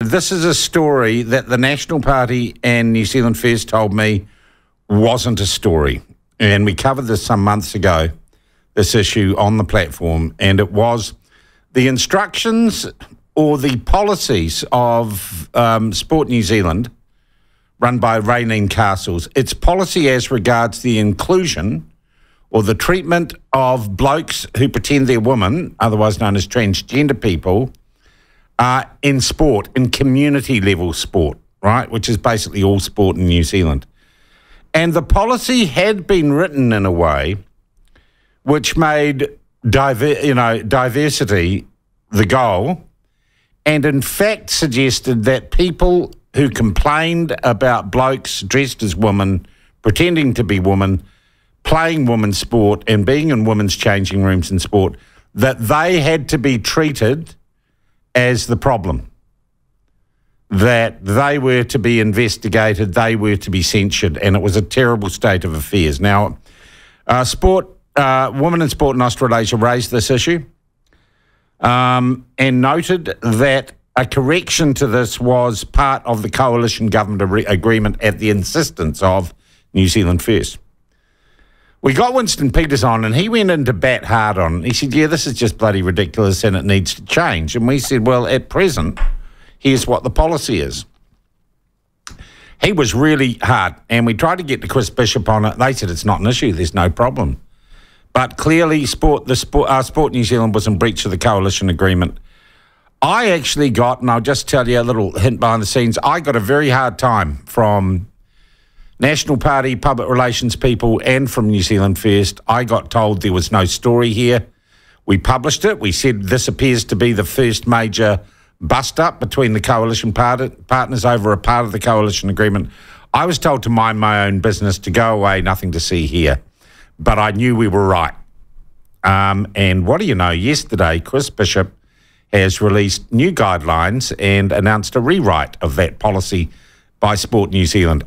This is a story that the National Party and New Zealand First told me wasn't a story. And we covered this some months ago, this issue on the platform, and it was the instructions or the policies of Sport New Zealand, run by Raelene Castles. Its policy as regards the inclusion or the treatment of blokes who pretend they're women, otherwise known as transgender people, in sport, in community-level sport, right, which is basically all sport in New Zealand. And the policy had been written in a way which made diversity the goal, and in fact suggested that people who complained about blokes dressed as women, pretending to be women, playing women's sport and being in women's changing rooms in sport, that they had to be treated as the problem, that they were to be investigated, they were to be censured, and it was a terrible state of affairs. Now, Women in Sport in Australasia raised this issue and noted that a correction to this was part of the coalition government agreement at the insistence of New Zealand First. We got Winston Peters on and he went into bat hard on it. He said, yeah, this is just bloody ridiculous and it needs to change. And we said, well, at present, here's what the policy is. He was really hard and we tried to get to Chris Bishop on it. They said it's not an issue, there's no problem. But clearly Sport New Zealand was in breach of the coalition agreement. I actually got, and I'll just tell you a little hint behind the scenes, I got a very hard time from National Party public relations people and from New Zealand First. I got told there was no story here. We published it. We said this appears to be the first major bust-up between the coalition partners over a part of the coalition agreement. I was told to mind my own business, to go away, nothing to see here. But I knew we were right. And what do you know, yesterday Chris Bishop has released new guidelines and announced a rewrite of that policy by Sport New Zealand.